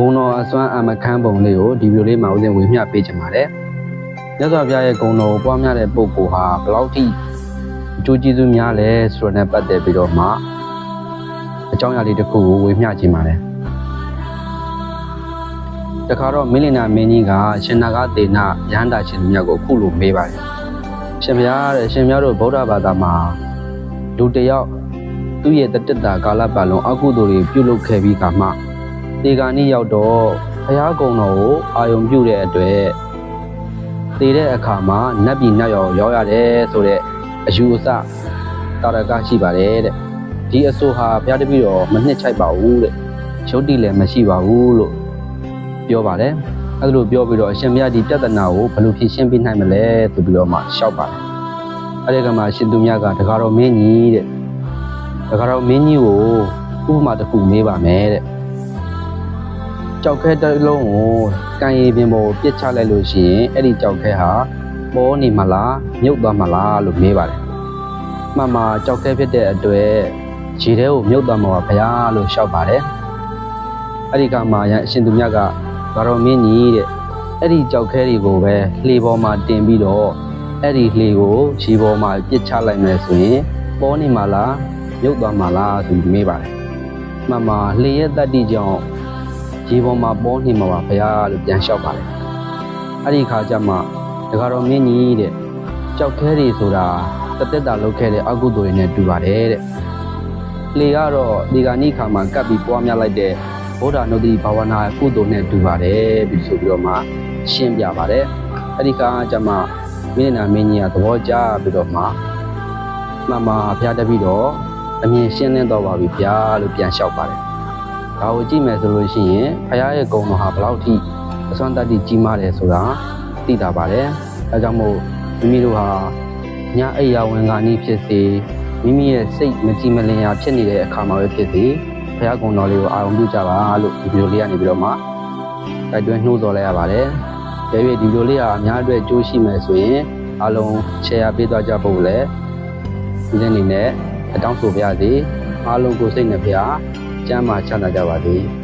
ဂုံတော်အစွမ်းအမခန်းပုံလေးကိုဒီဗီဒီယိုလေးမှာဦးဇင်းဝေမျှပေးချင်ပါတယ်မြတ်စွာဘုရားရဲ့ဂုဏ်တော်ကိုပွားများတဲ့ပုဂ္ဂိုလ်ဟာဘယ်လောက်ထိအကျိုးကျေးဇူးများလဲဆိုတော့နဲ့ပတ်သက်ပြီးတော့မှအကြောင်းအရာလေးတစ်ခုကိုဝေမျှချင်ပါတယ်တခါတော့မင်းလင်နာမင်းကြီးကရှင်နာဂသေနရဟန္တာရှင်မြတ်ကိုအခုလိုမေးပါတယ်ရှင်ဘုရားတဲ့ရှင်များတို့ဗုဒ္ဓဘာသာမှာလူတစ်ယောက်သူ့ရဲ့တတ္တကာလပတ်လုံးအကုသိုလ်တွေပြုလုပ်ခဲ့ပြီးခါမှတေဂာနိရောက်တော့ဘုရားကုံတော်ကိုအာယုံပြုတဲ့အတွက်တည်တဲ့အခါမှာနတ်ပြည်နတ်ရောရောက်ရတယ်ဆိုတဲ့အယူအဆတာရကရှိပါတယ်တဲ့ဒီအဆိုဟာဘုရားတပည့်တော်မနှစ်ချိုက်ပါဘူးတဲ့ရုပ်တည်လည်းမရှိပါဘူးလို့ပြောပါတယ်အဲဒါလိုပြောပြီးတော့အရှင်ဘုရားဒီပြဿနာကိုဘယ်လိုဖြေရှင်းပေးနိုင်မလဲဆိုပြီးတော့မှရှောက်ပါတယ်အဲဒီကမှရှင်သူမြတ်ကတကားတော်မင်းကြီးတဲ့တကားတော်မင်းကြီးကိုဥပမာတစ်ခုမေးပါမယ်တဲ့ကြောက်ခဲတစ်လုံးကိုကံရည်ပင်ပေါ်ပြစ်ချလိုက်လို့ရှိရင်အဲ့ဒီကြောက်ခဲဟာပေါ်နေမလားမြုပ်သွားမလားလို့မေးပါတယ်မှန်မှာကြောက်ခဲဖြစ်တဲ့အတွက်ခြေထဲကိုမြုပ်သွားမှာပါဗျာလို့ရှောက်ပါတယ်အဲ့ဒီကမှအရှင်သူမြတ်ကဘာတော်မင်းကြီးတဲ့အဲ့ဒီကြောက်ခဲတွေကိုပဲလှေပေါ်မှာတင်ပြီးတော့အဲ့ဒီလှေကိုခြေပေါ်မှာပြစ်ချလိုက်မယ်ဆိုရင်ပေါ်နေမှာလားမြုပ်သွားမှာလားဆိုပြီးမေးပါတယ်မှန်မှာလှေရဲ့တတ္တိကြောင့်ခြေပေါ်မှာပေါ်နေမှာပါဗျာလို့ပြန်လျှောက်ပါတယ်အဲ့ဒီခါကျမှတခါတော်မင်းကြီးတဲ့ကြောက်ခဲတွေဆိုတာတသက်တာလုပ်ခဲ့တဲ့အကုသိုလ်တွေနဲ့တူပါတယ်တဲ့လှေကတော့ဒီကနေ့ခါမှာကပ်ပြီးပွားများလိုက်တဲ့ဗုဒ္ဓနုတ္တိဘာဝနာကုသိုလ်နဲ့တူပါတယ်ပြီးဆိုပြီးတော့မှရှင်းပြပါတယ်အဲ့ဒီခါကျမှမင်းနာမင်းကြီးကသဘောကျပြီးတော့မှမှန်ပါဘုရားတပည့်တော်အမြင်ရှင်းလင်းတော့ပါပြီဗျာလို့ပြန်လျှောက်ပါတယ်ဒါကိုကြည့်မယ်ဆိုလို့ရှိရင်ဘုရားရဲ့ဂုဏ်တော်ဟာဘယ်လောက်ထိအစွမ်းတတ္တိကြီးမားတယ်ဆိုတာသိတာပါတယ်အဲကြောင့်မို့မိမိတို့ဟာညအိယာဝင်ကနေ့ဖြစ်စေမိမိရဲ့စိတ်မကြည်မလင်ရာဖြစ်နေတဲ့အခါမှာပဲဖြစ်စေဘုရားဂုဏ်တော်လေးကိုအာရုံပြုကြပါလို့ဒီဗီဒီယိုလေးကနေပြီးတော့မှတိုက်တွန်းနှိုးဆော်လိုက်ရပါတယ်။ဒါပေမဲ့ဒီဗီဒီယိုလေးဟာအများအတွက်အကျိုးရှိမယ်ဆိုရင်အားလုံး share ပေးသွားကြဖို့လည်းဒီနေ့အနေနဲ့အတောင်းဆိုပါရစေ။အားလုံးကိုစိတ်နဲ့ဖျားကျမ်းမာချမ်းသာကြပါစေ။